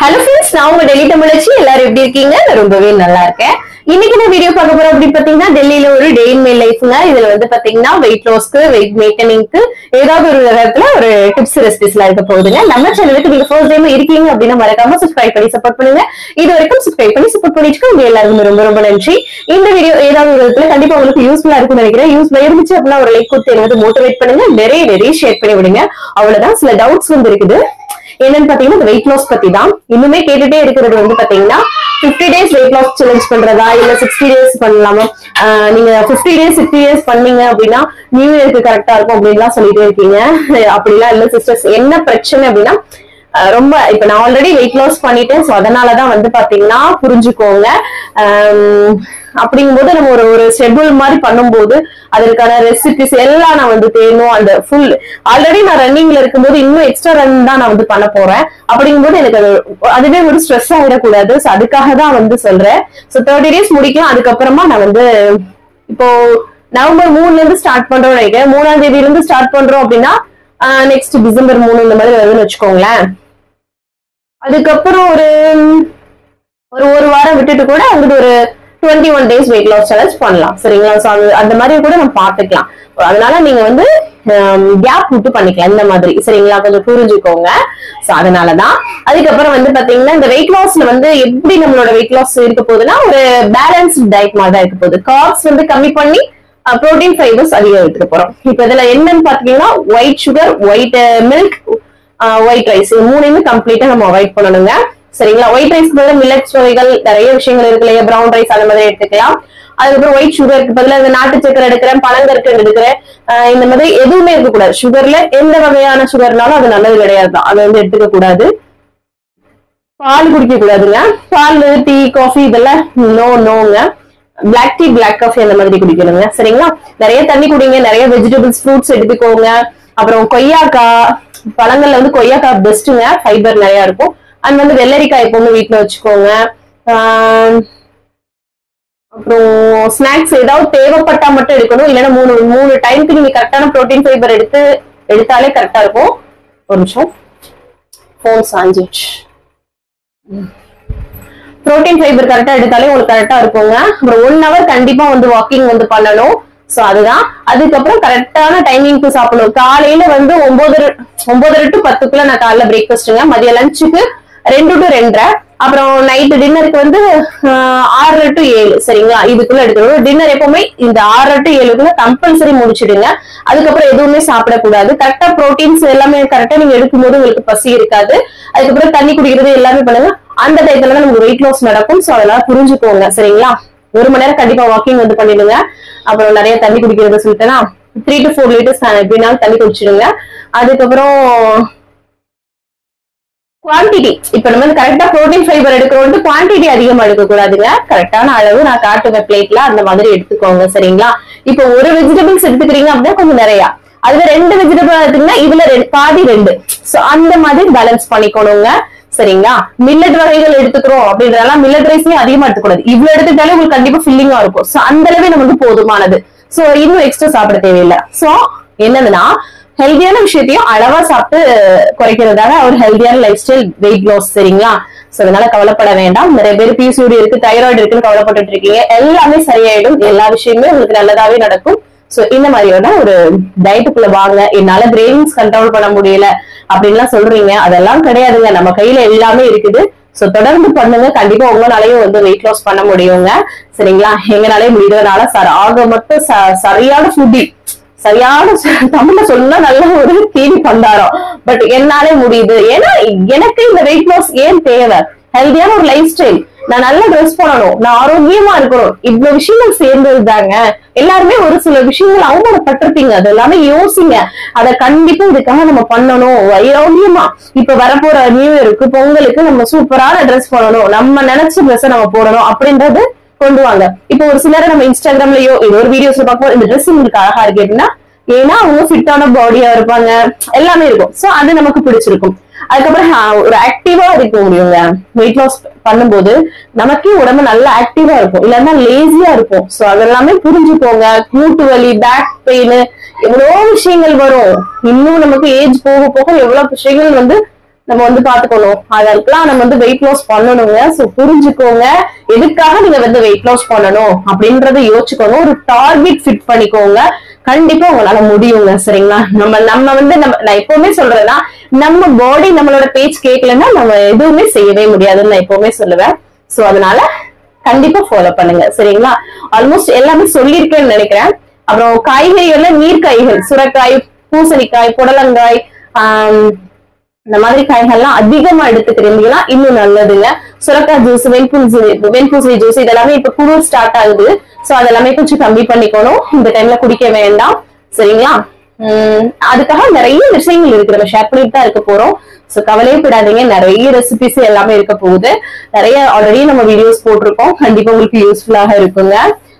Hello friends, நான் உங்க டெல்லி தமிழச்சி. எல்லாரும் எப்படி இருக்கீங்க? நான் ரொம்பவே நல்லா இருக்கேன். இன்னைக்கு நான் வீடியோ பார்க்க போறோம் அப்படி பாத்தீங்கன்னா டெல்லியில ஒரு டே இன் மை லைஃப்ங்க. இதுல வந்து பாத்தீங்கன்னா வெயிட் லாஸ்க்கு வெயிட் மெயின்டெனிங்க்கு ஏதாவது ஒரு விதத்துல ஒரு டிப்ஸ் ரெசிபிஸ் எல்லாம் இருக்க போகுதுங்க. நம்ம சேனலுக்கு நீங்க ஃபர்ஸ்ட் டைம் இருக்கீங்க அப்படின்னா மறக்காம சப்ஸ்கிரைப் பண்ணி சப்போர்ட் பண்ணுங்க. இது வரைக்கும் சப்ஸ்கிரைப் பண்ணி சப்போர்ட் பண்ணிட்டு உங்க எல்லாருக்கும் ரொம்ப ரொம்ப நன்றி. இந்த வீடியோ ஏதாவது ஒரு விதத்துல கண்டிப்பா உங்களுக்கு யூஸ்ஃபுல்லா இருக்கும்னு நினைக்கிறேன். யூஸ்ஃபுல்லா இருந்துச்சு அப்படின்னா ஒரு லைக் கொடுத்து எனக்கு மோட்டிவேட் பண்ணுங்க. நிறைய ஷேர் பண்ணி விடுங்க. அவ்வளவுதான். சில டவுட்ஸ் வந்து இருக்குது. என்னன்னு பாத்தீங்கன்னா வெயிட் லாஸ் பத்தி தான் இன்னுமே கேட்டுட்டே இருக்கிறது. வந்து பாத்தீங்கன்னா 50 days வெயிட் லாஸ் சேலஞ்ச் பண்றதா இல்ல 60 days பண்ணலாமா? நீங்க 50 days 60 days பண்ணீங்க அப்படின்னா நியூ இயருக்கு கரெக்டா இருக்கும் அப்படின்லாம் சொல்லிட்டே இருக்கீங்க. அப்படிலாம் இல்ல சிஸ்டர்ஸ். என்ன பிரச்சனை அப்படின்னா ரொம்ப இப்ப நான் ஆல்ரெடி வெயிட் லாஸ் பண்ணிட்டேன். சோ அதனாலதான் வந்து பாத்தீங்கன்னா புரிஞ்சுக்கோங்க. அப்படிங்கும்போது நம்ம ஒரு ஷெட்யூல் மாதிரி பண்ணும்போது அதற்கான ரெசிபிஸ் எல்லாம் நான் வந்து தேடணும். அந்த ஃபுல் ஆல்ரெடி நான் ரன்னிங்ல இருக்கும்போது இன்னும் எக்ஸ்ட்ரா ரன் தான் நான் வந்து பண்ண போறேன். அப்படிங்கும்போது எனக்கு அதுவே ஒரு ஸ்ட்ரெஸ் ஆகிடக்கூடாது. சோ அதுக்காக தான் வந்து சொல்றேன். சோ 30 days முடிக்கலாம். அதுக்கப்புறமா நான் வந்து இப்போ நவம்பர் 3ல இருந்து ஸ்டார்ட் பண்றோம்னு நினைக்கிறேன். 3ஆம் தேதியில இருந்து ஸ்டார்ட் பண்றோம் அப்படின்னா நெக்ஸ்ட் டிசம்பர் 3 இந்த மாதிரி வருதுன்னு வச்சுக்கோங்களேன். அதுக்கப்புறம் ஒரு வாரம் விட்டுட்டு கூட அங்கிட்டு ஒரு 21 days வெயிட் லாஸ் சேலஞ்ச் பண்ணலாம். சரிங்களா? சோ அந்த மாதிரி கூட நம்ம பாத்துக்கலாம். அதனால நீங்க வந்து கேப் விட்டு பண்ணிக்கலாம் இந்த மாதிரி. சரிங்களா? கொஞ்சம் புரிஞ்சுக்கோங்க. சோ அதனாலதான் அதுக்கப்புறம் வந்து பாத்தீங்கன்னா இந்த வெயிட் லாஸ்ல வந்து எப்படி நம்மளோட வெயிட் லாஸ் இருக்க போகுதுன்னா ஒரு பேலன்ஸ்ட் டயட் மாதிரி தான் இருக்க போகுது. கார்ப்ஸ் வந்து கம்மி பண்ணி புரோட்டீன் ஃபைபர்ஸ் அதிகம் எடுத்துக்க போறோம். இப்ப இதுல என்னன்னு பாத்தீங்கன்னா white sugar, white milk, white rice இது மூணையுமே கம்ப்ளீட்டா நம்ம அவாய்ட் பண்ணணுங்க. சரிங்களா? ஒயிட் ரைஸ்க்கு பதிலாக மில்லட்ஸ் வகைகள் நிறைய விஷயங்கள் இருக்கு இல்லையா? ப்ரௌன் ரைஸ் அந்த மாதிரி எடுத்துக்கலாம். அதுக்கப்புறம் ஒயிட் சுகருக்கு பதிலாக நாட்டு சக்கரை எடுக்கிறேன், பனங்கற்கண்டு எடுக்கிறேன். இந்த மாதிரி எதுவுமே இருக்கக்கூடாது. சுகர்ல எந்த வகையான சுகர்னாலும் அது நல்லது கிடையாது தான். அதை வந்து எடுத்துக்க கூடாது. பால் குடிக்க கூடாதுங்க. பால், டீ, காஃபி இதெல்லாம் நோங்க. பிளாக் டீ, பிளாக் காஃபி அந்த மாதிரி குடிக்கணுங்க. சரிங்களா? நிறைய தண்ணி குடிங்க. நிறைய வெஜிடபிள்ஸ், ஃப்ரூட்ஸ் எடுத்துக்கோங்க. அப்புறம் கொய்யாக்காய் பழங்கள்ல வந்து கொய்யாக்காய் பெஸ்ட்டுங்க. ஃபைபர் நிறைய இருக்கும். அண்ட் வந்து வெள்ளரிக்காய் எப்பவுமே வீட்டுல வச்சுக்கோங்க. அப்புறம் ஸ்நாக்ஸ் ஏதாவது தேவைப்பட்டா மட்டும் எடுக்கணும். இல்லைன்னா மூணு டைமுக்கு நீங்க கரெக்டான ப்ரோட்டீன் ஃபைபர் எடுத்தாலே கரெக்டா இருக்கும். ஒரு நிமிஷம் போன் சாஞ்சிச்சு. புரோட்டீன் ஃபைபர் கரெக்டா எடுத்தாலே உங்களுக்கு கரெக்டா இருக்குங்க. அப்புறம் 1 hour கண்டிப்பா வந்து வாக்கிங் வந்து பண்ணணும். சோ அதுதான். அதுக்கப்புறம் கரெக்டான டைமிங்க்கு சாப்பிடணும். காலையில வந்து 9:30 to 10 நான் காலைல பிரேக்ஃபாஸ்ட்டுங்க. மதிய லஞ்சுக்கு 2 to 2:30. அப்புறம் நைட்டு டின்னருக்கு வந்து 6 to 7. சரிங்களா? இதுக்குள்ள எடுக்கணும். டின்னர் எப்பவுமே இந்த 6 to 7 கம்பல்சரி முடிச்சிடுங்க. அதுக்கப்புறம் எதுவுமே சாப்பிடக்கூடாது. கரெக்டா ப்ரோட்டீன்ஸ் எல்லாமே கரெக்டா நீங்க எடுக்கும்போது உங்களுக்கு பசி இருக்காது. அதுக்கப்புறம் தண்ணி குடிக்கிறது எல்லாமே பண்ணுங்க. அந்த டயத்துல தான் நமக்கு வெயிட் லாஸ் நடக்கும். சோ அதெல்லாம் புரிஞ்சுக்கோங்க. சரிங்களா? 1 மணி நேரம் கண்டிப்பா வாக்கிங் வந்து பண்ணிடுங்க. அப்புறம் நிறைய தண்ணி குடிக்கிறது சொல்லிட்டேன்னா 3 to 4 liters எப்படினாலும் தண்ணி குடிச்சிடுங்க. அதுக்கப்புறம் குவான்டிட்டி இப்ப நம்ம கரெக்டா புரோட்டீன் ஃபைபர் எடுக்கிறோம். குவான்டிட்டி அதிகமா எடுக்க கூடாதுங்க. கரெக்டான அளவு நான் காட்டுவேன் பிளேட்ல அந்த மாதிரி எடுத்துக்கோங்க. சரிங்களா? இப்ப ஒரு வெஜிடபிள்ஸ் எடுத்துக்கிறீங்க அப்படின்னா கொஞ்சம் நிறைய, அதுல 2 வெஜிடபிள் எடுத்தீங்கன்னா இதுல பாதி 2. சோ அந்த மாதிரி பேலன்ஸ் பண்ணிக்கணுங்க. சரிங்களா? மில்லட் வகைகள் எடுத்துக்கிறோம் அப்படின்றதெல்லாம் மில்லட் ரைஸ்லயும் அதிகமா எடுத்துக்கூடாது. இவ்வளவு எடுத்துட்டாலே உங்களுக்கு கண்டிப்பா ஃபில்லிங்கா இருக்கும். சோ அந்த அளவே நமக்கு போதுமானது. சோ இன்னும் எக்ஸ்ட்ரா சாப்பிட தேவையில்லை. சோ என்னதுன்னா ஹெல்தியான விஷயத்தையும் அளவா சாப்பிட்டு குறைக்கிறதாக ஒரு ஹெல்தியான லைஃப் ஸ்டைல் வெயிட் லாஸ். சரிங்களா? சோ அதனால கவலைப்பட வேண்டாம். நிறைய பேர் பிசிஓடி இருக்கு, தைராய்டு இருக்குன்னு கவலைப்பட்டு இருக்கீங்க. எல்லாமே சரியாயிடும். எல்லா விஷயமே உங்களுக்கு நல்லதாவே நடக்கும். சோ இந்த மாதிரியோட ஒரு டயட்டுக்குள்ள வாங்க. என்னால கிரேவிங்ஸ் கண்ட்ரோல் பண்ண முடியல அப்படின்லாம் சொல்றீங்க. அதெல்லாம் கிடையாதுங்க. நம்ம கையில எல்லாமே இருக்குது. சோ தொடர்ந்து பண்ணுங்க. கண்டிப்பா உங்களாலையும் வந்து வெயிட் லாஸ் பண்ண முடியுங்க. சரிங்களா? எங்கனாலே முடியுதுனால ஆக மட்டும் சரியான ஃபுட்டி, சரியான தமிழ்ல சொல்லணும்னா நல்ல ஒரு தீனி பண்டாரம். பட் என்னாலே முடியுது. ஏன்னா எனக்கு இந்த வெயிட் லாஸ் ஏன் தேவை? ஹெல்தியான ஒரு லைஃப் ஸ்டைல். நான் நல்லா ட்ரெஸ் பண்ணணும், நான் ஆரோக்கியமா இருக்கணும். இவ்வளவு விஷயங்கள் சேர்ந்தது தாங்க. எல்லாருமே ஒரு சில விஷயங்கள் அவமானப்பட்டிருப்பீங்க. அது எல்லாமே யோசிங்க. அதை கண்டிப்பா இதுக்காக நம்ம பண்ணணும். ஆரோக்கியமா இப்ப வரப்போற நியூ இயருக்கு, பொங்கலுக்கு நம்ம சூப்பரான ட்ரெஸ் பண்ணணும், நம்ம நினைச்ச ட்ரெஸ் நம்ம போடணும் அப்படின்றது கொண்டு வாங்க. இப்போ ஒரு சிலரை நம்ம இன்ஸ்டாகிராம்லயோ ஏதோ ஒரு வீடியோஸ்ல பார்க்கும்போது இந்த ட்ரெஸ் உங்களுக்கு அழகா இருக்கு அப்படின்னா ஏன்னா அவங்க ஃபிட்டான பாடியா இருப்பாங்க, எல்லாமே இருக்கும். சோ அது நமக்கு பிடிச்சிருக்கும். அதுக்கப்புறம் ஒரு ஆக்டிவா இருக்க முடியுங்க. வெயிட் லாஸ் பண்ணும்போது நமக்கே உடம்பு நல்லா ஆக்டிவா இருக்கும், இல்லன்னா லேசியா இருக்கும். சோ அதெல்லாமே புரிஞ்சுக்கோங்க. மூட்டு வலி, பேக் பெயின், எவ்வளவு விஷயங்கள் வரும். இன்னும் நமக்கு ஏஜ் போக போக எவ்வளவு விஷயங்கள் வந்து நம்ம வந்து பாத்துக்கணும். அதற்கெல்லாம் நம்ம வந்து வெயிட் லாஸ் பண்ணணுங்க. சோ புரிஞ்சுக்கோங்க, எதுக்காக நீங்க வந்து வெயிட் லாஸ் பண்ணணும் அப்படின்றத யோசிச்சுக்கோங்க. ஒரு டார்கெட் ஃபிட் பண்ணிக்கோங்க. கண்டிப்பா உங்களால முடியுங்க. சரிங்களா? நம்ம வந்து நான் எப்பவுமே சொல்றேன்னா, நம்ம பாடி நம்மளோட பேச்சு கேட்கலன்னா நம்ம எதுவுமே செய்யவே முடியாதுன்னு நான் எப்பவுமே சொல்லுவேன். சோ அதனால கண்டிப்பா ஃபாலோ பண்ணுங்க. சரிங்களா? ஆல்மோஸ்ட் எல்லாமே சொல்லியிருக்கேன்னு நினைக்கிறேன். அப்புறம் காய்கறிகள்ல நீர் காய்கள், சுரைக்காய், பூசணிக்காய், புடலங்காய், இந்த மாதிரி காய்கள்லாம் அதிகமா எடுத்துக்கிறீங்களா இன்னும் நல்லதுங்க. சுரக்காய் ஜூஸ், வெண்பூசணி ஜூஸ் இதெல்லாமே இப்ப குளிர் ஸ்டார்ட் ஆகுது. சோ அதெல்லாமே கொஞ்சம் கம்மி பண்ணிக்கணும். இந்த டைம்ல குடிக்க வேண்டாம். சரிங்களா? அதுக்காக நிறைய விஷயங்கள் இருக்கு, நம்ம ஷேர் பண்ணிட்டு தான் இருக்க போறோம். சோ கவலையே படாதீங்க, நிறைய ரெசிபிஸ் எல்லாமே இருக்க போகுது. நிறைய ஆல்ரெடி நம்ம வீடியோஸ் போட்டிருக்கோம், கண்டிப்பா உங்களுக்கு யூஸ்ஃபுல்லாக இருக்குங்க.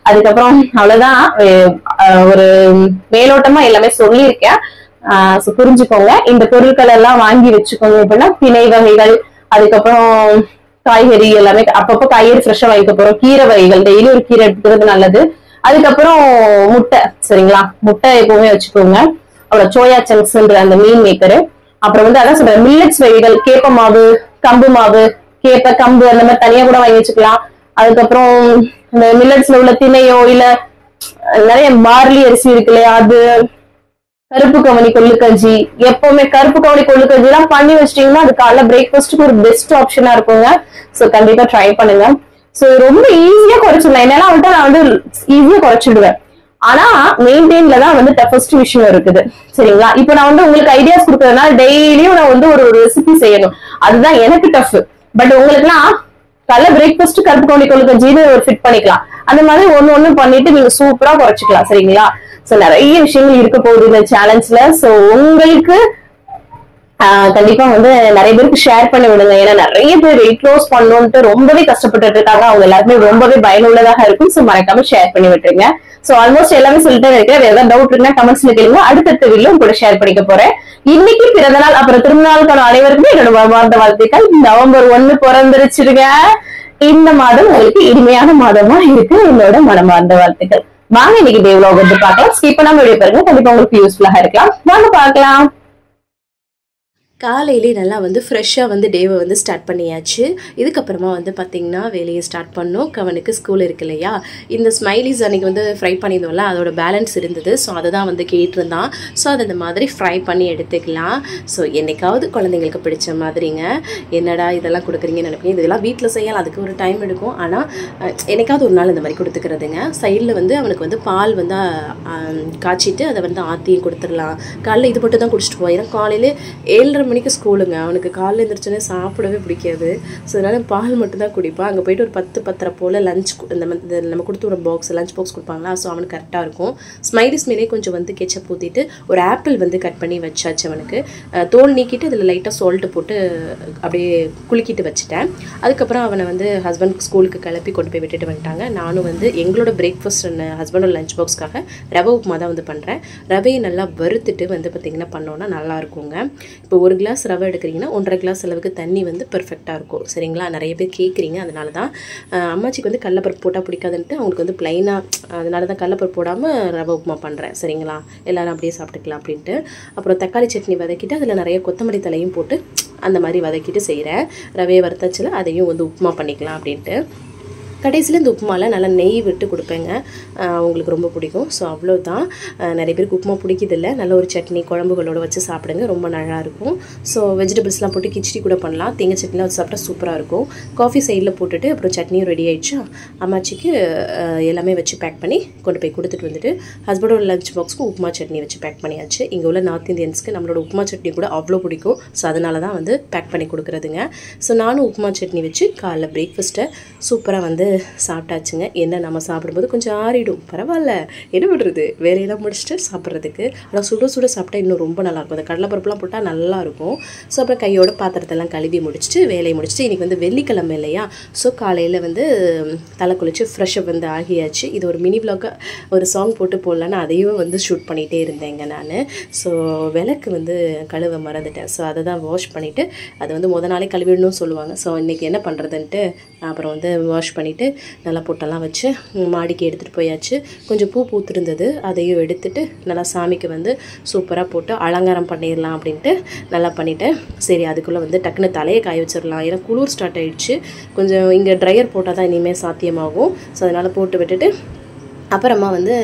அதுக்கப்புறம் அவ்வளவுதான், ஒரு மேலோட்டமா எல்லாமே சொல்லியிருக்கேன். புரிஞ்சுக்கோங்க. இந்த பொருட்கள் எல்லாம் வாங்கி வச்சுக்கோங்க. அப்படின்னா திணை வகைகள், அதுக்கப்புறம் காய்கறி எல்லாமே அப்பப்போ காய்கறி ஃப்ரெஷ்ஷா வாங்கிக்க போறோம். கீரை வகைகள் டெய்லி ஒரு கீரை எடுத்துக்கிறது நல்லது. அதுக்கப்புறம் முட்டை, சரிங்களா? முட்டை எப்பவுமே வச்சுக்கோங்க. அப்புறம் சோயா சங்க்ஸ்ன்ற அந்த மீன் மேக்கரு. அப்புறம் வந்து அதான் சொல்றேன், மில்லட்ஸ் வகைகள், கேப்ப மாவு, கம்பு மாவு, கேப்ப கம்பு அந்த மாதிரி தனியா கூட வாங்கி வச்சுக்கலாம். அதுக்கப்புறம் இந்த மில்லட்ஸ்ல உள்ள திணையோ இல்ல நிறைய பார்லி அரிசி இருக்கு இல்லையா, அது கருப்பு கவனி கொள்ளு கஞ்சி, எப்பவுமே கருப்பு கவனி கொள்ளு கஞ்சி எல்லாம் பண்ணி வச்சிட்டீங்கன்னா அது காலைல பிரேக்ஃபாஸ்ட்டுக்கு ஒரு பெஸ்ட் ஆப்ஷனா இருக்குங்க. சோ கண்டிப்பா ட்ரை பண்ணுங்க. சோ ரொம்ப ஈஸியா குறைச்சிடலாம். என்னெல்லாம் வந்துட்டு நான் வந்து ஈஸியா குறைச்சிடுவேன். ஆனா மெயின்டைன்ல தான் வந்து டஃபஸ்ட் விஷயம் இருக்குது. சரிங்களா? இப்ப நான் வந்து உங்களுக்கு ஐடியாஸ் கொடுக்கறதுனால டெய்லியும் நான் வந்து ஒரு ரெசிபி செய்யணும், அதுதான் எனக்கு டஃப். பட் உங்களுக்கு எல்லாம் காலைல பிரேக்ஃபாஸ்ட் கருப்பு கவனி கொள்ளு கஞ்சின்னு ஒரு ஃபிட் பண்ணிக்கலாம். அந்த மாதிரி ஒண்ணு பண்ணிட்டு நீங்க சூப்பரா குறைச்சிக்கலாம். சரிங்களா? சோ நிறைய விஷயங்கள் இருக்க போகுது இந்த சேலஞ்ச்ல. சோ உங்களுக்கு கண்டிப்பா வந்து நிறைய பேருக்கு ஷேர் பண்ணி விடுங்க. ஏன்னா நிறைய பேர் வெயிட் லாஸ் பண்ணணும்ட்டு ரொம்பவே கஷ்டப்பட்டு இருக்காங்க. அவங்க எல்லாருமே ரொம்பவே பயனுள்ளதாக இருக்கும். சோ மறக்காம ஷேர் பண்ணி விட்டுருங்க. சோ ஆல்மோஸ்ட் எல்லாமே சொல்லிட்டே இருக்கேன். வேற ஏதாவது டவுட் இருந்தா கமெண்ட்ஸ்ல கேளுங்க. அடுத்த வீடியோ உங்க கூட ஷேர் பண்ணிக்க போறேன். இன்னைக்கு பிறந்த நாள் அப்புறம் திருநாளுக்கான அனைவருக்குமே என்னோட மனமார்ந்த வாழ்த்துக்கள். நவம்பர் 1 பிறந்துருச்சுருங்க. இந்த மாதம் உங்களுக்கு இனிமையான மாதமா இருக்கு. என்னோட மனமார்ந்த வாழ்த்துக்கள். வாங்க இன்னைக்கு டே vlog வந்து பார்க்கலாம். ஸ்கிப் பண்ணாம வீடியோ பாருங்க, கண்டிப்பா உங்களுக்கு யூஸ்ஃபுல்லா இருக்கலாம். வாங்க பார்க்கலாம். காலையிலே நல்லா வந்து ஃப்ரெஷ்ஷாக வந்து டேவை வந்து ஸ்டார்ட் பண்ணியாச்சு. இதுக்கப்புறமா வந்து பார்த்திங்கன்னா வேலையை ஸ்டார்ட் பண்ணோம். கவனுக்கு ஸ்கூல் இருக்கு இல்லையா, இந்த ஸ்மைலிஸ் அன்றைக்கி வந்து ஃப்ரை பண்ணியிருந்தோம்ல, அதோட பேலன்ஸ் இருந்தது. ஸோ அதை தான் வந்து கேட்டிருந்தான். ஸோ அதை இந்த மாதிரி ஃப்ரை பண்ணி எடுத்துக்கலாம். ஸோ என்றைக்காவது குழந்தைங்களுக்கு பிடிச்ச மாதிரிங்க. என்னடா இதெல்லாம் கொடுக்குறீங்கன்னு நினைப்பீங்க. இதெல்லாம் வீட்டில் செய்யலாம், அதுக்கு ஒரு டைம் எடுக்கும். ஆனால் என்னைக்காவது ஒரு நாள் இந்த மாதிரி கொடுத்துக்கிறதுங்க. சைடில் வந்து அவனுக்கு வந்து பால் வந்து காய்ச்சிட்டு அதை வந்து ஆற்றியும் கொடுத்துடலாம். காலையில் இது மட்டும் தான் குடிச்சிட்டு போவோம். ஏன்னா காலையில் 7:30 மணிக்கு ஸ்கூலுங்க. அவனுக்கு காலையில் எழுந்திரிச்சோன்னே சாப்பிடவே பிடிக்காது. ஸோ அதனால் பால் மட்டும் தான் குடிப்பான். அங்கே போய்ட்டு ஒரு 10-10:30 போல் லஞ்ச் நம்ம கொடுத்து ஒரு பாக்ஸ் லஞ்ச் பாக்ஸ் கொடுப்பாங்களா, ஸோ அவனுக்கு கரெக்டாக இருக்கும். ஸ்மைலிஸ் மேலே கொஞ்சம் வந்து கெச்சப் ஊற்றிட்டு ஒரு ஆப்பிள் வந்து கட் பண்ணி வச்சாச்சு. அவனுக்கு தோல் நீக்கிட்டு அதில் லைட்டாக சால்ட்டு போட்டு அப்படியே குலுக்கிட்டு வச்சுட்டேன். அதுக்கப்புறம் அவனை வந்து ஹஸ்பண்ட் ஸ்கூலுக்கு கிளப்பி கொண்டு போய் விட்டுட்டு வந்துட்டாங்க. நானும் வந்து எங்களோட பிரேக்ஃபாஸ்ட் ஹஸ்பண்டோட லஞ்ச் பாக்ஸ்க்காக ரவை உப்புமா தான் வந்து பண்ணுறேன். ரவையை நல்லா வறுத்துட்டு வந்து பார்த்திங்கன்னா பண்ணோன்னா நல்லாயிருக்குங்க. இப்போ ஒரு கிளாஸ் ரவை எடுக்கிறீங்கன்னா 1.5 கிளாஸ் அளவுக்கு தண்ணி வந்து பெர்ஃபெக்டாக இருக்கும். சரிங்களா? நிறைய பேர் கேட்குறீங்க, அதனால தான். அம்மாச்சிக்கு வந்து கடலப்பருப்பு போட்டால் பிடிக்காதுன்ட்டு அவங்களுக்கு வந்து ப்ளைனாக, அதனால தான் கடலப்பருப்பு போடாமல் ரவை உப்புமா பண்ணுறேன். சரிங்களா? எல்லோரும் அப்படியே சாப்பிட்டுக்கலாம் அப்படின்ட்டு. அப்புறம் தக்காளி சட்னி வதக்கிட்டு அதில் நிறைய கொத்தமல்லி தலையும் போட்டு அந்த மாதிரி வதக்கிட்டு செய்கிறேன். ரவையை வறுத்தாச்சில் அதையும் வந்து உப்புமா பண்ணிக்கலாம் அப்படின்ட்டு. கடைசியில் இந்த உப்புமாவில் நல்லா நெய் விட்டு கொடுப்பேங்க. உங்களுக்கு ரொம்ப பிடிக்கும். ஸோ அவ்வளோதான். நிறைய பேருக்கு உப்புமா பிடிக்குதில்ல. நல்ல ஒரு சட்னி குழம்புகளோடு வச்சு சாப்பிடுங்க, ரொம்ப நல்லாயிருக்கும். ஸோ வெஜிடபிள்ஸ்லாம் போட்டு கிச்சடி கூட பண்ணலாம். தேங்காய் சட்னிலாம் வச்சு சாப்பிட்டா சூப்பராக இருக்கும். காஃபி சைடில் போட்டுட்டு அப்புறம் சட்னியும் ரெடி ஆகிடுச்சா, அம்மாச்சிக்கு எல்லாமே வச்சு பேக் பண்ணி கொண்டு போய் கொடுத்துட்டு வந்துட்டு ஹஸ்பண்டோட லஞ்ச் பாக்ஸ்க்கும் உப்புமா சட்னி வச்சு பேக் பண்ணியாச்சு. இங்கே உள்ள நார்த் இந்தியன்ஸ்க்கு நம்மளோட உப்புமா சட்னி கூட அவ்வளோ பிடிக்கும். ஸோ அதனால தான் வந்து பேக் பண்ணி கொடுக்குறதுங்க. ஸோ நானும் உப்புமா சட்னி வச்சு காலைல பிரேக்ஃபாஸ்ட்டை சூப்பராக வந்து சாப்பிட்டாச்சுங்க. என்ன நம்ம சாப்பிடும்போது கொஞ்சம் ஆறிடும், பரவாயில்ல, என்ன பண்ணுறது, வேலையெல்லாம் முடிச்சுட்டு சாப்பிட்றதுக்கு. ஆனால் சுட சுட சாப்பிட்டா இன்னும் ரொம்ப நல்லாயிருக்கும். அந்த கடலைப்பருப்புலாம் போட்டால் நல்லாயிருக்கும். ஸோ அப்புறம் கையோட பாத்திரத்தெல்லாம் கழுவி முடிச்சுட்டு வேலையை முடிச்சுட்டு இன்றைக்கி வந்து வெள்ளிக்கிழமை இல்லையா, ஸோ காலையில் வந்து தலை குளிச்சு ஃப்ரெஷ்ஷப் வந்து ஆகியாச்சு. இது ஒரு மினி விளாக ஒரு சாங் போட்டு போடலான்னு அதையும் வந்து ஷூட் பண்ணிகிட்டே இருந்தேங்க நான். ஸோ விளக்கு வந்து கழுவ மறந்துட்டேன். ஸோ அதை தான் வாஷ் பண்ணிவிட்டு, அதை வந்து நாளே கழுவிடணும்னு சொல்லுவாங்க. ஸோ இன்றைக்கி என்ன பண்ணுறதுன்ட்டு அப்புறம் வந்து வாஷ் பண்ணிவிட்டு பண்ணிவிட்டு நல்லா பொட்டெல்லாம் வச்சு மாடிக்கு எடுத்துகிட்டு போயாச்சு. கொஞ்சம் பூ பூத்திருந்தது, அதையும் எடுத்துகிட்டு நல்லா சாமிக்கு வந்து சூப்பராக போட்டு அலங்காரம் பண்ணிடலாம் அப்படின்ட்டு நல்லா பண்ணிவிட்டேன். சரி அதுக்குள்ளே வந்து டக்குன்னு தலையை காய வச்சிடலாம், ஏன்னா குளிர் ஸ்டார்ட் ஆகிடுச்சு. கொஞ்சம் இங்கே ட்ரையர் போட்டால் தான் இனிமேல் சாத்தியமாகும். ஸோ அதனால் போட்டு விட்டுட்டு அப்புறமா வந்து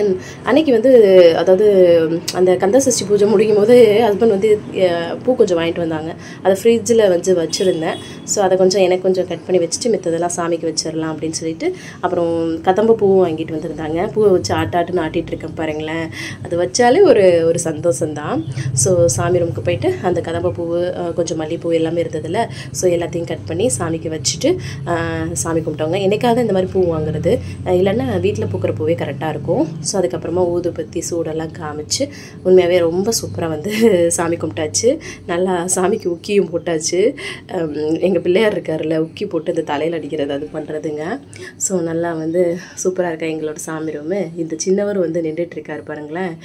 அன்றைக்கி வந்து அதாவது அந்த கந்தசஷ்டி பூஜை முடியும் போது ஹஸ்பண்ட் வந்து பூ கொஞ்சம் வாங்கிட்டு வந்தாங்க. அதை ஃப்ரிட்ஜில் வந்து வச்சுருந்தேன். ஸோ அதை கொஞ்சம் எனக்கு கொஞ்சம் கட் பண்ணி வச்சுட்டு மித்ததெல்லாம் சாமிக்கு வச்சிடலாம் அப்படின்னு சொல்லிட்டு அப்புறம் கதம்ப பூவும் வாங்கிட்டு வந்திருந்தாங்க. பூவை வச்சு ஆட்டாட்டுன்னு ஆட்டிகிட்ருக்கேன் பாருங்களேன். அது வச்சாலே ஒரு சந்தோஷம்தான். ஸோ சாமி ரூமுக்கு போயிட்டு அந்த கதம்ப பூவு கொஞ்சம் மல்லிகைப்பூ எல்லாமே இருந்ததில்ல, ஸோ எல்லாத்தையும் கட் பண்ணி சாமிக்கு வச்சுட்டு சாமி கும்பிட்டவங்க. எனக்காக இந்த மாதிரி பூ வாங்குறது, இல்லைன்னா வீட்டில் பூக்கிற பூவே கரெக்டாக இருக்கும். ஸோ அதுக்கப்புறமா ஊதுபத்தி சூடெல்லாம் காமிச்சு உண்மையாகவே ரொம்ப சூப்பராக வந்து சாமி கும்பிட்டாச்சு. நல்லா சாமிக்கு உக்கியும் போட்டாச்சு. எங்கள் பிள்ளையார் இருக்கார்ல, உக்கி போட்டு இந்த தலையில் அடிக்கிறது அது பண்ணுறதுங்க. ஸோ நல்லா வந்து சூப்பராக இருக்கா எங்களோட சாமி ரூமு. இந்த சின்னவர் வந்து நின்றுட்டுருக்காரு பாருங்களேன்.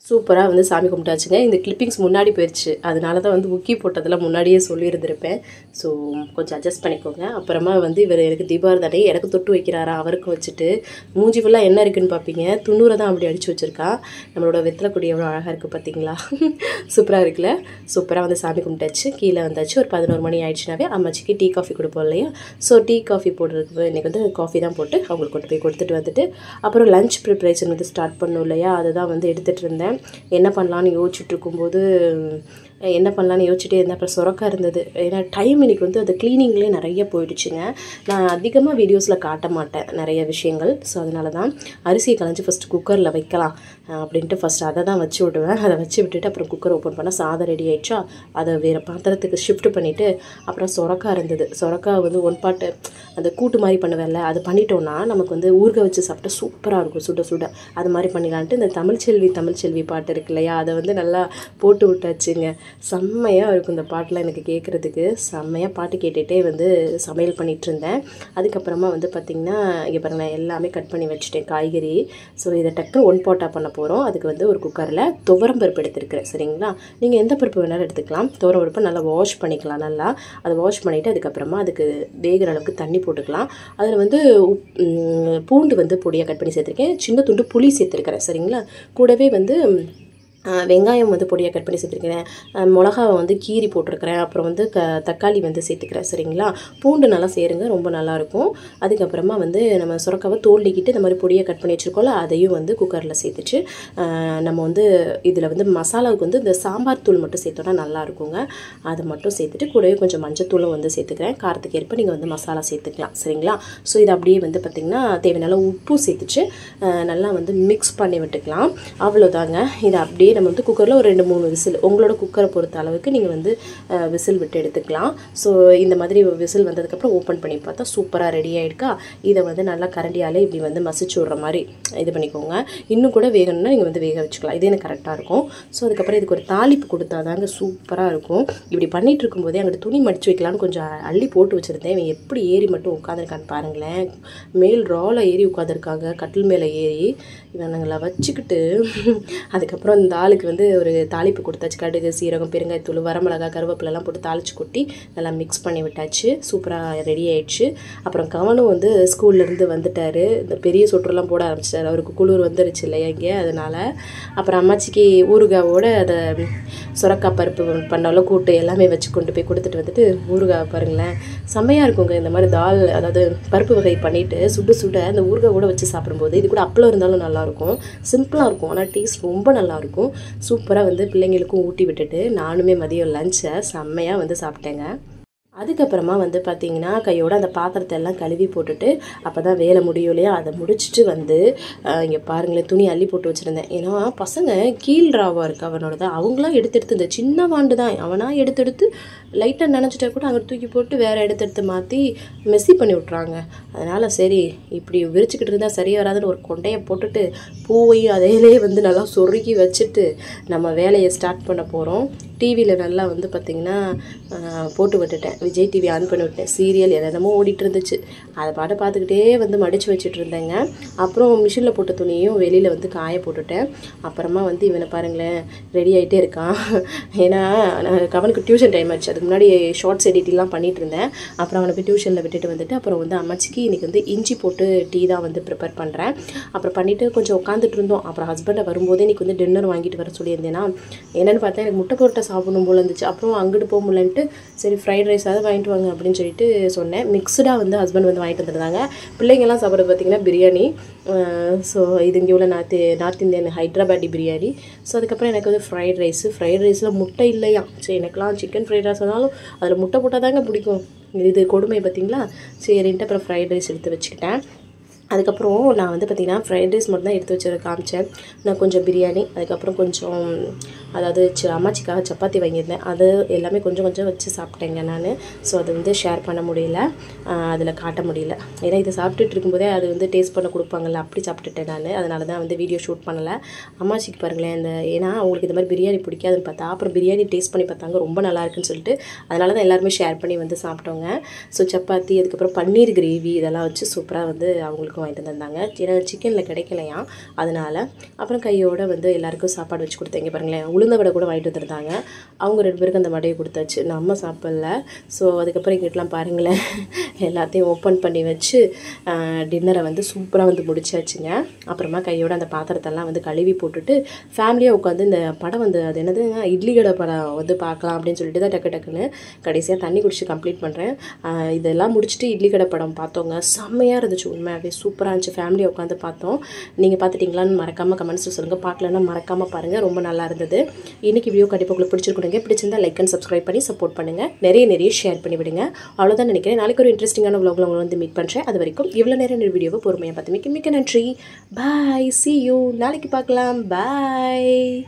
சூப்பராக வந்து சாமி கும்பிட்டாச்சுங்க. இந்த கிளிப்பிங்ஸ் முன்னாடி போயிடுச்சு, அதனால தான் வந்து உக்கி போட்டதெல்லாம் முன்னாடியே சொல்லியிருந்திருப்பேன். ஸோ கொஞ்சம் அட்ஜஸ்ட் பண்ணிக்கோங்க. அப்புறமா வந்து இவர் எனக்கு தீபாவளி எனக்கு தொட்டு வைக்கிறாரா, அவருக்கும் வச்சுட்டு மூஞ்சி ஃபுல்லாக என்ன இருக்குதுன்னு பார்ப்பீங்க, துண்ணூரை தான் அப்படி அடித்து வச்சுருக்கா. நம்மளோட வெத்தலை கொடி எவ்வளோ அழகாக இருக்குது பார்த்தீங்களா, சூப்பராக இருக்குல்ல. சூப்பராக வந்து சாமி கும்பிட்டாச்சு. கீழே வந்தாச்சு. ஒரு 11 மணி ஆயிடுச்சுனாவே அம்மாச்சிக்கு டீ காஃபி கொடுப்போம் இல்லையா. ஸோ டீ காஃபி போடுறதுக்கு இன்றைக்கி வந்து காஃபி தான் போட்டு அவங்களுக்கு கொண்டு போய் கொடுத்துட்டு வந்துட்டு அப்புறம் லஞ்ச் ப்ரிப்ரேஷன் வந்து ஸ்டார்ட் பண்ணோம் இல்லையா, அதை தான் வந்து எடுத்துகிட்டு இருந்தேன். என்ன பண்ணலான்னு யோசிச்சுட்டு இருக்கும்போது என்ன பண்ணலான்னு யோசிச்சுட்டே இருந்தேன். அப்புறம் சுரக்காய் இருந்தது. ஏன்னா டைம் இன்றைக்கி வந்து அது க்ளீனிங்லேயே நிறைய போயிடுச்சுங்க. நான் அதிகமாக வீடியோஸில் காட்ட மாட்டேன் நிறைய விஷயங்கள். ஸோ அதனால தான் அரிசியை களைஞ்சி ஃபஸ்ட்டு குக்கரில் வைக்கலாம் அப்படின்ட்டு ஃபஸ்ட்டு அதை தான் வச்சு விடுவேன். அதை வச்சு விட்டுட்டு அப்புறம் குக்கர் ஓப்பன் பண்ணால் சாதம் ரெடி ஆகிடுச்சா, அதை வேறு பாத்திரத்துக்கு ஷிஃப்ட் பண்ணிவிட்டு அப்புறம் சுரக்காய் இருந்தது. சுரக்காய் வந்து ஒன் பாட்டு அந்த கூட்டு மாதிரி பண்ணுவேன்ல, அது பண்ணிட்டோன்னா நமக்கு வந்து ஊறுகாய் வச்சு சாப்பிட்டா சூப்பராக இருக்கும், சுட சுட. அது மாதிரி பண்ணிடலான்ட்டு இந்த தமிழ்ச்செல்வி பாட்டு இருக்கு இல்லையா, அதை வந்து நல்லா போட்டு விட்டாச்சுங்க. செம்மையாக இருக்கும் இந்த பாட்டெலாம் எனக்கு கேட்குறதுக்கு. செம்மையாக பாட்டு கேட்டுகிட்டே வந்து சமையல் பண்ணிகிட்டு இருந்தேன். அதுக்கப்புறமா வந்து பார்த்திங்கன்னா இங்கே பாருங்கள் எல்லாமே கட் பண்ணி வச்சுட்டேன் காய்கறி. ஸோ இதை டக்குன்னு ஒன் பாட்டாக பண்ண போகிறோம். அதுக்கு வந்து ஒரு குக்கரில் துவரம் பருப்பு எடுத்துருக்கிறேன். சரிங்களா, நீங்கள் எந்த பருப்பு வேணாலும் எடுத்துக்கலாம். துவரம் பருப்பு நல்லா வாஷ் பண்ணிக்கலாம். நல்லா அதை வாஷ் பண்ணிவிட்டு அதுக்கப்புறமா அதுக்கு வேகிற அளவுக்கு தண்ணி போட்டுக்கலாம். அதில் வந்து பூண்டு வந்து பொடியாக கட் பண்ணி சேர்த்துருக்கேன். சின்ன துண்டு புளி சேர்த்துருக்கிறேன். சரிங்களா, கூடவே வந்து வெங்காயம் வந்து பொடியாக கட் பண்ணி சேர்த்துருக்கிறேன். மிளகாவை வந்து கீரி போட்டிருக்கிறேன். அப்புறம் வந்து தக்காளி வந்து சேர்த்துக்கிறேன். சரிங்களா, பூண்டு நல்லா சேருங்க, ரொம்ப நல்லாயிருக்கும். அதுக்கப்புறமா வந்து நம்ம சுரக்காவை தோல் நீக்கிட்டு இந்த மாதிரி பொடியாக கட் பண்ணி வச்சுருக்கோம்ல, அதையும் வந்து குக்கரில் சேர்த்துச்சு. நம்ம வந்து இதில் வந்து மசாலாவுக்கு வந்து இந்த சாம்பார் தூள் மட்டும் சேர்த்தோன்னா நல்லாயிருக்குங்க. அதை மட்டும் சேர்த்துட்டு கூடவே கொஞ்சம் மஞ்சத்தூளும் வந்து சேர்த்துக்கிறேன். காரத்துக்கு ஏற்ப நீங்கள் வந்து மசாலா சேர்த்துக்கலாம். சரிங்களா, ஸோ இது அப்படியே வந்து பார்த்திங்கன்னா தேவையான உப்பும் சேர்த்துச்சு நல்லா வந்து மிக்ஸ் பண்ணி விட்டுக்கலாம். அவ்வளோதாங்க. இதை அப்படியே நம்ம வந்து குக்கரில் ஒரு 2-3 விசில், உங்களோட குக்கரை பொறுத்த அளவுக்கு நீங்கள் வந்து விசில் விட்டு எடுத்துக்கலாம். ஸோ இந்த மாதிரி விசில் வந்ததுக்கப்புறம் ஓப்பன் பண்ணி பார்த்தா சூப்பராக ரெடி ஆகிடுக்கா. இதை வந்து நல்லா கரண்டியாலே இப்படி வந்து மசிச்சு விட்ற மாதிரி இது பண்ணிக்கோங்க. இன்னும் கூட வேகணும்னா நீங்கள் வந்து வேக வச்சுக்கலாம். இது எனக்கு கரெக்டாக இருக்கும். ஸோ அதுக்கப்புறம் இதுக்கு ஒரு தாளிப்பு கொடுத்தா தாங்க சூப்பராக இருக்கும். இப்படி பண்ணிகிட்டு இருக்கும்போதே அங்கே துணி மடித்து வைக்கலான்னு கொஞ்சம் அள்ளி போட்டு வச்சுருந்தேன். இவன் எப்படி ஏறி மட்டும் உட்காந்துருக்கான்னு பாருங்களேன். மேல் ரால ஏறி உட்காந்துருக்காங்க, கட்டில் மேலே ஏறி. இவனுங்களை வச்சுக்கிட்டு அதுக்கப்புறம் இந்த ஆளுக்கு வந்து ஒரு தாளிப்பு கொடுத்தாச்சு. கடுகு, சீரகம், பெருங்காயத்தூள், வரமிளகா, கருவேப்பிலெல்லாம் போட்டு தாளிச்சு கொட்டி நல்லா மிக்ஸ் பண்ணி விட்டாச்சு. சூப்பராக ரெடி ஆயிடுச்சு. அப்புறம் கவனும் வந்து ஸ்கூல்லேருந்து வந்துட்டார். இந்த பெரிய சொட்டுலாம் போட ஆரம்பிச்சிட்டார். அவருக்கு குளிர் வந்துருச்சு இல்லையா இங்கே, அதனால். அப்புறம் அம்மாச்சிக்கு ஊறுகாவோட அதை சுரக்காய் பருப்பு பண்ணாலும் கூட்டு எல்லாமே வச்சு கொண்டு போய் கொடுத்துட்டு வந்துட்டு ஊறுகாய் பாருங்களேன் செம்மையாக இருக்குங்க. இந்த மாதிரி தால் அதாவது பருப்பு வகை பண்ணிவிட்டு சுட சுட அந்த ஊறுகாய் கூட வச்சு சாப்பிடும்போது, இது கூட அப்பளம் இருந்தாலும் நல்லாயிருக்கும். சிம்பிளாக இருக்கும், ஆனால் டேஸ்ட் ரொம்ப நல்லாயிருக்கும். சூப்பராக வந்து பிள்ளைங்களுக்கும் ஊட்டி விட்டுட்டு நானுமே மதியம் லஞ்சை செம்மையாக வந்து சாப்பிட்டேங்க. அதுக்கப்புறமா வந்து பார்த்திங்கன்னா கையோட அந்த பாத்திரத்தை எல்லாம் கழுவி போட்டுட்டு அப்போ தான் வேலை முடியும் இல்லையா, அதை முடிச்சுட்டு வந்து இங்கே பாருங்களேன் துணி அள்ளி போட்டு வச்சுருந்தேன். ஏன்னா பசங்க கீழ் ராவாக இருக்குது அவனோடது, அவங்களாம் எடுத்து இந்த சின்ன வாண்டு தான் அவனாக எடுத்து லைட்டாக நினச்சிட்டா கூட அங்கே தூக்கி போட்டு வேறு எடுத்து மாற்றி மெஸ்ஸி பண்ணி விட்றாங்க. அதனால் சரி இப்படி விரிச்சுக்கிட்டு இருந்தால் சரியாக வராதுன்னு ஒரு கொண்டையை போட்டுட்டு பூவையும் அதையிலே வந்து நல்லா சொருகி வச்சுட்டு நம்ம வேலையை ஸ்டார்ட் பண்ண போகிறோம். டிவியில் நல்லா வந்து பார்த்திங்கன்னா போட்டு விட்டுட்டேன் விஜய் டிவி ஆன் பண்ணி விட்டேன். சீரியல் என்னென்னமோ ஓடிட்டு இருந்துச்சு. அதை பாட்டை பார்த்துக்கிட்டே வந்து மடித்து வச்சுட்டு இருந்தேங்க. அப்புறம் மிஷினில் போட்ட துணியும் வெளியில் வந்து காய போட்டுட்டேன். அப்புறமா வந்து இவனை பாருங்களேன் ரெடி ஆகிட்டே இருக்கான். ஏன்னா நான் அவனுக்கு டியூஷன் டைம் ஆச்சு. அதுக்கு முன்னாடி ஷார்ட்ஸ் எடிட்டிங்லாம் பண்ணிட்டு இருந்தேன். அப்புறம் அவனை போய் டியூஷனில் விட்டுட்டு வந்துட்டு அப்புறம் வந்து அம்மாச்சிக்கு இன்றைக்கி வந்து இஞ்சி போட்டு டீ தான் வந்து ப்ரிப்பேர் பண்ணுறேன். அப்புறம் பண்ணிவிட்டு கொஞ்சம் உட்காந்துட்டு இருந்தோம். அப்புறம் ஹஸ்பண்டை வரும்போதே இன்றைக்கி வந்து டின்னர் வாங்கிட்டு வர சொல்லியிருந்தேன்னா என்னென்னு பார்த்தா எனக்கு முட்டை பொரோட்டா சாப்பிடணும் போல இருந்துச்சு. அப்புறம் அங்கிட்டு போக முடியலன்ட்டு சரி ஃப்ரைட் ரைஸாவது வாங்கிட்டு வாங்க அப்படின்னு சொல்லிட்டு சொன்னேன். மிக்ஸ்டாக வந்து ஹஸ்பண்ட் வந்து வாங்கிட்டு வந்துருந்தாங்க. பிள்ளைங்கள்லாம் சாப்பிட்றது பார்த்திங்கன்னா பிரியாணி. ஸோ இது இங்கே உள்ள north Indian Hyderabadi biryani. So அதுக்கப்புறம் எனக்கு வந்து ஃப்ரைட் ரைஸில் முட்டை இல்லையா. சரி எனக்குலாம் சிக்கன் ஃப்ரைட் ரைஸ் சொன்னாலும் அதில் முட்டை போட்டால் தாங்க பிடிக்கும். இது கொடுமை பார்த்திங்களா. சரின்ட்டு அப்புறம் ஃப்ரைட் ரைஸ் எடுத்து வச்சுக்கிட்டேன். அதுக்கப்புறம் நான் வந்து பார்த்திங்கன்னா ஃப்ரைட் ரைஸ் மட்டும் தான் எடுத்து வச்சு காமிச்சேன். நான் கொஞ்சம் பிரியாணி, அதுக்கப்புறம் கொஞ்சம் அதாவது அம்மாச்சிக்காக சப்பாத்தி வாங்கியிருந்தேன். அது எல்லாமே கொஞ்சம் கொஞ்சம் வச்சு சாப்பிட்டேங்க நான். ஸோ அது வந்து ஷேர் பண்ண முடியல, அதில் காட்ட முடியல. ஏன்னா இதை சாப்பிட்டுட்டு இருக்கும்போதே அது வந்து டேஸ்ட் பண்ண கொடுப்பாங்கல்ல, அப்படி சாப்பிட்டுட்டேன் நான். அதனால தான் வந்து வீடியோ ஷூட் பண்ணலை. அம்மாச்சிக்கு பாருங்களேன் ஏன்னா அவங்களுக்கு இந்த மாதிரி பிரியாணி பிடிக்காதுன்னு பார்த்தா அப்புறம் பிரியாணி டேஸ்ட் பண்ணி பார்த்தாங்க, ரொம்ப நல்லா இருக்குன்னு சொல்லிட்டு. அதனால தான் எல்லாருமே ஷேர் பண்ணி வந்து சாப்பிட்டோங்க. ஸோ சப்பாத்தி, அதுக்கப்புறம் பன்னீர் கிரேவி இதெல்லாம் வச்சு சூப்பராக வந்து அவங்களுக்கு வாங்கிட்டு வந்தாங்க. ஏன்னா சிக்கனில் கிடைக்கலையா அதனால். அப்புறம் கையோடு வந்து எல்லாருக்கும் சாப்பாடு வச்சு கொடுத்தேங்க. பாருங்களேன் உளுந்த வடை கூட வாங்கிட்டு வந்துருந்தாங்க. அவங்க 2 பேருக்கு அந்த வடையை கொடுத்தாச்சு, நம்ம சாப்பிடல. ஸோ அதுக்கப்புறம் இங்கிட்டலாம் பாருங்களேன் எல்லாத்தையும் ஓப்பன் பண்ணி வச்சு டின்னரை வந்து சூப்பராக வந்து முடிச்சாச்சுங்க. அப்புறமா கையோட அந்த பாத்திரத்தெல்லாம் வந்து கழுவி போட்டுட்டு ஃபேமிலியாக உட்காந்து இந்த படம் வந்து அது என்னது இட்லி கடை படம் வந்து பார்க்கலாம் அப்படின்னு சொல்லிட்டு தான் டக்குன்னு கடைசியாக தண்ணி குடிச்சு கம்ப்ளீட் பண்ணுறேன். இதெல்லாம் முடிச்சுட்டு இட்லி கடை படம் பார்த்தோங்க. செம்மையாக இருந்துச்சு, உண்மையாகவே சூப்பராக இருந்துச்சு. ஃபேமிலியை உட்காந்து பார்த்தோம். நீங்கள் பார்த்துட்டிங்களான்னு மறக்காமல் கமெண்ட்ஸில் சொல்லுங்கள். பார்க்கலன்னா மறக்காமல் பாருங்கள், ரொம்ப நல்லா இருந்தது. இன்றைக்கி வீடியோ கண்டிப்பாக உங்களுக்கு பிடிச்சிருக்கணுங்க. பிடிச்சிருந்தா லைக் அண்ட் சப்ஸ்கிரைப் பண்ணி சப்போர்ட் பண்ணுங்கள். நிறைய ஷேர் பண்ணி விடுங்க. அவ்வளோதான் நினைக்கிறேன். நாளைக்கு ஒரு இன்ட்ரெஸ்டிங்கான vlogல உங்களை வந்து மீட் பண்ணுறேன். அது வரைக்கும் இவ்வளோ நேரம் வீடியோவை பொறுமையாக பார்த்து மிக்க நன்றி. பாய், see you. நாளைக்கு பார்க்கலாம். பாய்.